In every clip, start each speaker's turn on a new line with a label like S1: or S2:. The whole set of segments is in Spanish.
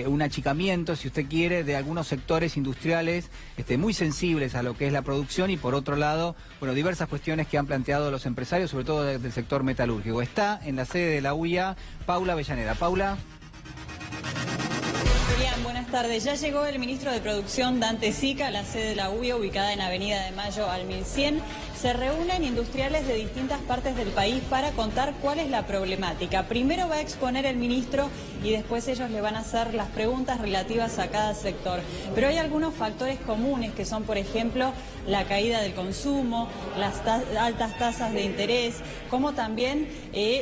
S1: un achicamiento, si usted quiere, de algunos sectores industriales muy sensibles a lo que es la producción y por otro lado, bueno, diversas cuestiones que han planteado los empresarios, sobre todo del sector metalúrgico. Está en la sede de la UIA Paula Avellaneda. Paula.
S2: Julián, buenas tardes. Ya llegó el ministro de Producción, Dante Sica, a la sede de la UIA, ubicada en Avenida de Mayo al 1100. Se reúnen industriales de distintas partes del país para contar cuál es la problemática. Primero va a exponer el ministro y después ellos le van a hacer las preguntas relativas a cada sector. Pero hay algunos factores comunes que son, por ejemplo, la caída del consumo, las altas tasas de interés, como también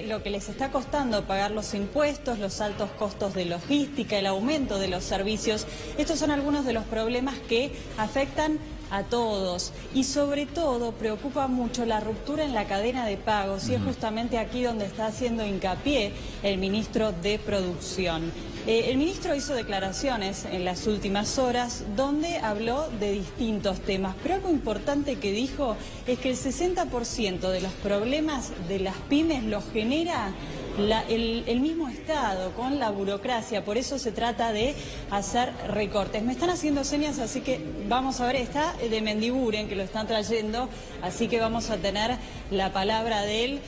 S2: lo que les está costando pagar los impuestos, los altos costos de logística, el aumento de los servicios. Estos son algunos de los problemas que afectan a todos y sobre todo preocupa mucho la ruptura en la cadena de pagos y es justamente aquí donde está haciendo hincapié el ministro de Producción. El ministro hizo declaraciones en las últimas horas donde habló de distintos temas, pero algo importante que dijo es que el 60% de los problemas de las pymes los genera el mismo Estado, con la burocracia. Por eso se trata de hacer recortes. Me están haciendo señas, así que vamos a ver, está de Mendiguren, que lo están trayendo, así que vamos a tener la palabra de él.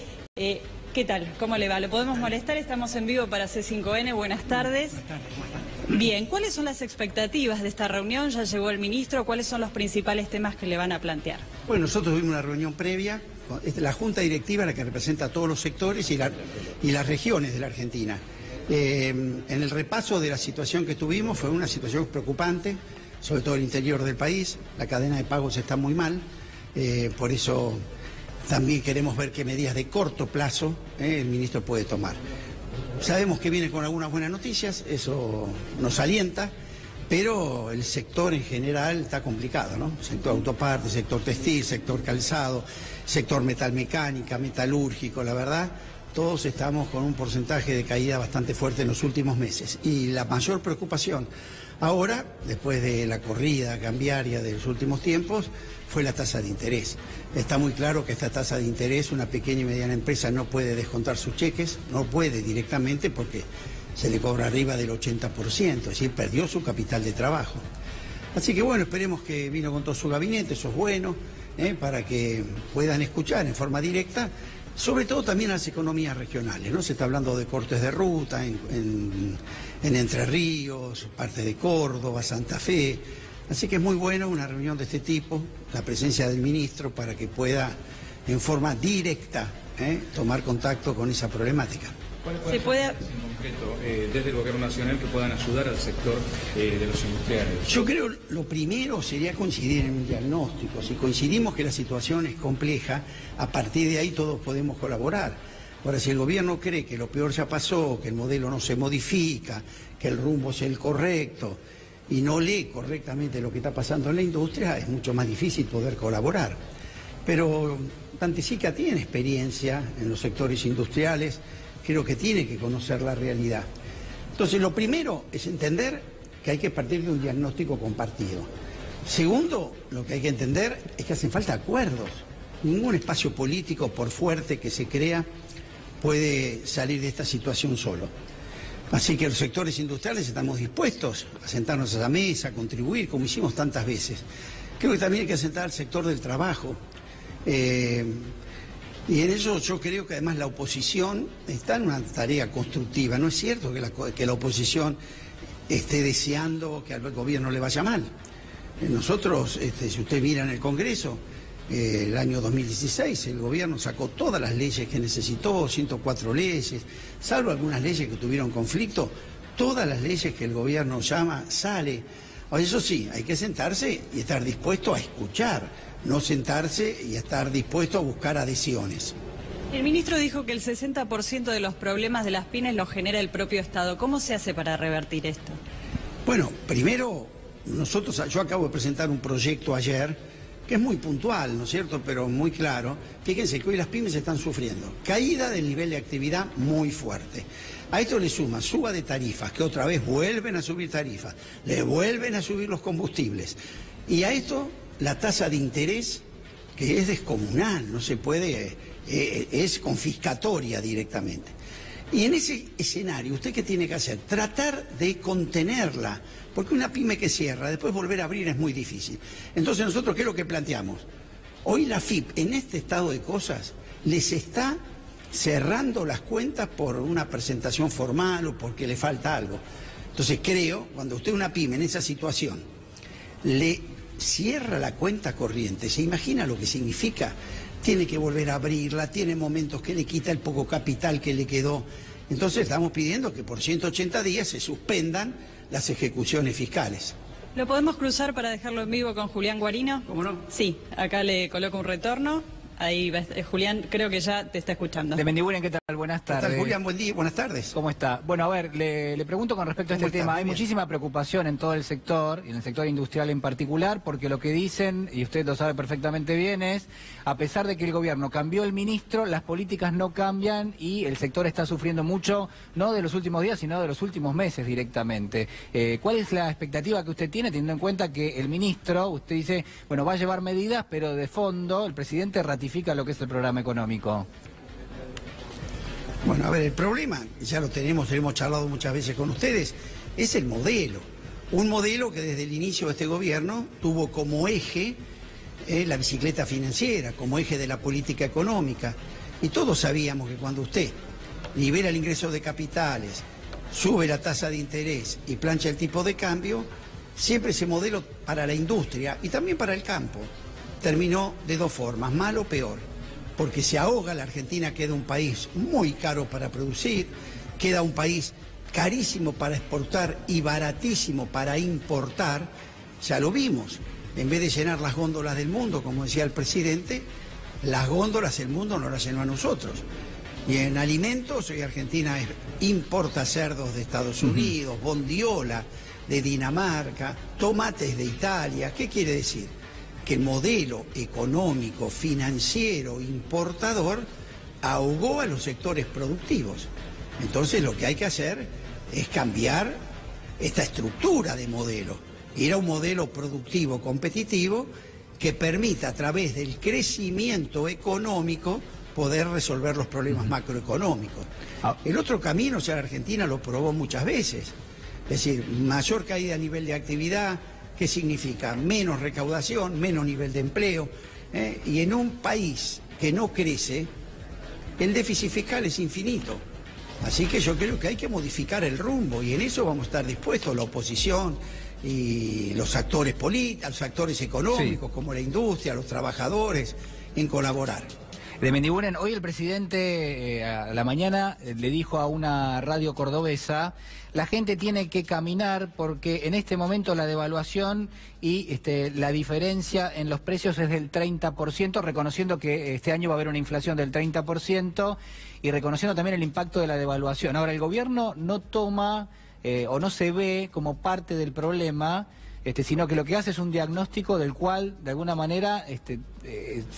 S2: ¿Qué tal? ¿Cómo le va? ¿Lo podemos molestar? Estamos en vivo para C5N. Buenas tardes. Bien, ¿cuáles son las expectativas de esta reunión? Ya llegó el ministro. ¿Cuáles son los principales temas que le van a plantear?
S3: Bueno, nosotros tuvimos una reunión previa. La Junta Directiva, la que representa a todos los sectores y las regiones de la Argentina. En el repaso de la situación que tuvimos, fue una situación preocupante, sobre todo en el interior del país. La cadena de pagos está muy mal, por eso también queremos ver qué medidas de corto plazo el ministro puede tomar. Sabemos que viene con algunas buenas noticias, eso nos alienta, pero el sector en general está complicado, ¿no? Sector autoparte, sector textil, sector calzado, sector metalmecánica, metalúrgico, la verdad, todos estamos con un porcentaje de caída bastante fuerte en los últimos meses. Y la mayor preocupación ahora, después de la corrida cambiaria de los últimos tiempos, fue la tasa de interés. Está muy claro que esta tasa de interés, una pequeña y mediana empresa no puede descontar sus cheques, no puede directamente porque se le cobra arriba del 80%, es decir, perdió su capital de trabajo. Así que bueno, esperemos que vino con todo su gabinete, eso es bueno, para que puedan escuchar en forma directa, sobre todo también a las economías regionales, ¿no? Se está hablando de cortes de ruta en Entre Ríos, parte de Córdoba, Santa Fe, así que es muy bueno una reunión de este tipo, la presencia del ministro para que pueda en forma directa tomar contacto con esa problemática.
S4: ¿Se puede en concreto desde el Gobierno Nacional que puedan ayudar al sector de los industriales?
S3: Yo creo lo primero sería coincidir en un diagnóstico. Si coincidimos que la situación es compleja, a partir de ahí todos podemos colaborar. Ahora, si el gobierno cree que lo peor ya pasó, que el modelo no se modifica, que el rumbo es el correcto y no lee correctamente lo que está pasando en la industria, es mucho más difícil poder colaborar. Pero Dante Sica tiene experiencia en los sectores industriales, creo que tiene que conocer la realidad. Entonces, lo primero es entender que hay que partir de un diagnóstico compartido. Segundo, lo que hay que entender es que hacen falta acuerdos. Ningún espacio político, por fuerte que se crea, puede salir de esta situación solo. Así que los sectores industriales estamos dispuestos a sentarnos a la mesa, a contribuir, como hicimos tantas veces. Creo que también hay que sentar al sector del trabajo. Y en eso yo creo que además la oposición está en una tarea constructiva. No es cierto que la oposición esté deseando que al gobierno le vaya mal. Nosotros, si usted mira en el Congreso, el año 2016 el gobierno sacó todas las leyes que necesitó, 104 leyes, salvo algunas leyes que tuvieron conflicto, todas las leyes que el gobierno llama, sale. Eso sí, hay que sentarse y estar dispuesto a escuchar. No sentarse y estar dispuesto a buscar adhesiones.
S2: El ministro dijo que el 60% de los problemas de las pymes los genera el propio Estado. ¿Cómo se hace para revertir esto?
S3: Bueno, primero, yo acabo de presentar un proyecto ayer que es muy puntual, ¿no es cierto?, pero muy claro. Fíjense que hoy las pymes están sufriendo caída del nivel de actividad muy fuerte. A esto le suma suba de tarifas, que otra vez vuelven a subir tarifas, le vuelven a subir los combustibles. Y a esto la tasa de interés, que es descomunal, no se puede, es confiscatoria directamente. Y en ese escenario, ¿usted qué tiene que hacer? Tratar de contenerla, porque una pyme que cierra, después volver a abrir es muy difícil. Entonces nosotros, ¿qué es lo que planteamos? Hoy la FIP, en este estado de cosas, les está cerrando las cuentas por una presentación formal o porque le falta algo. Entonces creo, cuando usted una pyme en esa situación, le cierra la cuenta corriente, ¿se imagina lo que significa? Tiene que volver a abrirla, tiene momentos que le quita el poco capital que le quedó. Entonces estamos pidiendo que por 180 días se suspendan las ejecuciones fiscales.
S2: ¿Lo podemos cruzar para dejarlo en vivo con Julián Guarino?
S3: ¿Cómo no?
S2: Sí, acá le coloco un retorno. Ahí ves, Julián, creo que ya te está escuchando.
S1: De Mendiguren, ¿qué tal? Buenas tardes.
S3: ¿Qué tal, Julián? Buen día, buenas tardes.
S1: ¿Cómo está? Bueno, a ver, le pregunto con respecto a este tema. Hay muchísima preocupación en todo el sector, y en el sector industrial en particular, porque lo que dicen, y usted lo sabe perfectamente bien, es, a pesar de que el gobierno cambió el ministro, las políticas no cambian y el sector está sufriendo mucho, no de los últimos días, sino de los últimos meses directamente. ¿Cuál es la expectativa que usted tiene, teniendo en cuenta que el ministro, usted dice, bueno, va a llevar medidas, pero de fondo el presidente ratifica lo que es el programa económico?
S3: Bueno, a ver, el problema, ya lo hemos charlado muchas veces con ustedes, es el modelo. Un modelo que desde el inicio de este gobierno tuvo como eje la bicicleta financiera, como eje de la política económica. Y todos sabíamos que cuando usted libera el ingreso de capitales, sube la tasa de interés y plancha el tipo de cambio, siempre ese modelo para la industria y también para el campo terminó de dos formas, mal o peor. Porque se ahoga, la Argentina queda un país muy caro para producir, queda un país carísimo para exportar y baratísimo para importar. Ya lo vimos, en vez de llenar las góndolas del mundo, como decía el presidente, las góndolas del mundo nos las llenó a nosotros. Y en alimentos, hoy Argentina importa cerdos de Estados Unidos, bondiola de Dinamarca, tomates de Italia. ¿Qué quiere decir? Que el modelo económico, financiero, importador ahogó a los sectores productivos. Entonces lo que hay que hacer es cambiar esta estructura de modelo, ir a un modelo productivo competitivo que permita a través del crecimiento económico poder resolver los problemas macroeconómicos. El otro camino, ya la Argentina lo probó muchas veces, es decir, mayor caída a nivel de actividad. ¿Qué significa? Menos recaudación, menos nivel de empleo. Y en un país que no crece, el déficit fiscal es infinito. Así que yo creo que hay que modificar el rumbo y en eso vamos a estar dispuestos, la oposición y los actores políticos, los actores económicos, sí, como la industria, los trabajadores, en colaborar.
S1: De Mendiguren, hoy el presidente a la mañana le dijo a una radio cordobesa, la gente tiene que caminar porque en este momento la devaluación y la diferencia en los precios es del 30%, reconociendo que este año va a haber una inflación del 30% y reconociendo también el impacto de la devaluación. Ahora, el gobierno no toma o no se ve como parte del problema, sino que lo que hace es un diagnóstico del cual, de alguna manera,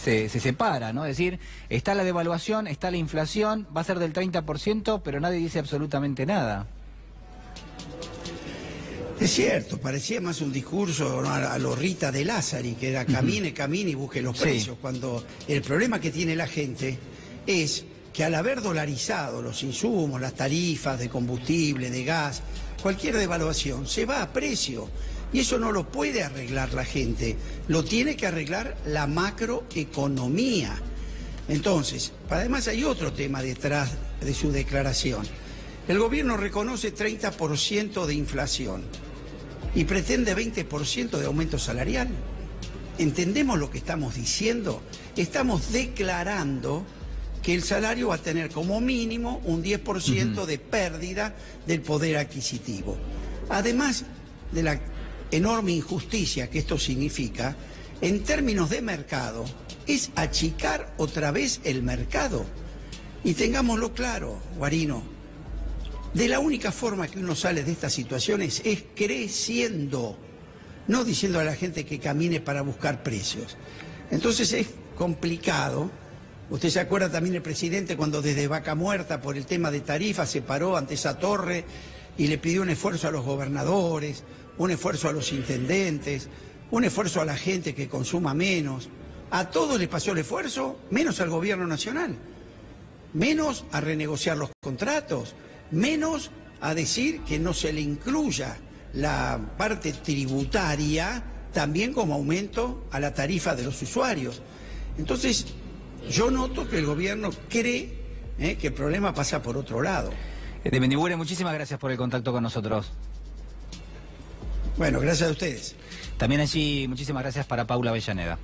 S1: se separa, ¿no? Es decir, está la devaluación, está la inflación, va a ser del 30%, pero nadie dice absolutamente nada.
S3: Es cierto, parecía más un discurso, ¿no?, a lo Rita de Lázari, que era camine, camine y busque los precios, cuando el problema que tiene la gente es que al haber dolarizado los insumos, las tarifas de combustible, de gas, cualquier devaluación, se va a precio. Y eso no lo puede arreglar la gente, lo tiene que arreglar la macroeconomía. Entonces, además hay otro tema detrás de su declaración. El gobierno reconoce 30% de inflación y pretende 20% de aumento salarial. ¿Entendemos lo que estamos diciendo? Estamos declarando que el salario va a tener como mínimo un 10% de pérdida del poder adquisitivo. Además de la enorme injusticia que esto significa, en términos de mercado, es achicar otra vez el mercado. Y tengámoslo claro, Guarino, de la única forma que uno sale de estas situaciones es creciendo, no diciendo a la gente que camine para buscar precios. Entonces es complicado. Usted se acuerda también el presidente cuando desde Vaca Muerta por el tema de tarifas se paró ante esa torre y le pidió un esfuerzo a los gobernadores, un esfuerzo a los intendentes, un esfuerzo a la gente que consuma menos. A todos les pasó el esfuerzo, menos al gobierno nacional. menos a renegociar los contratos, menos a decir que no se le incluya la parte tributaria también como aumento a la tarifa de los usuarios. Entonces, yo noto que el gobierno cree que el problema pasa por otro lado.
S1: De Mendibure, muchísimas gracias por el contacto con nosotros.
S3: Bueno, gracias a ustedes.
S1: También allí, muchísimas gracias para Paula Avellaneda.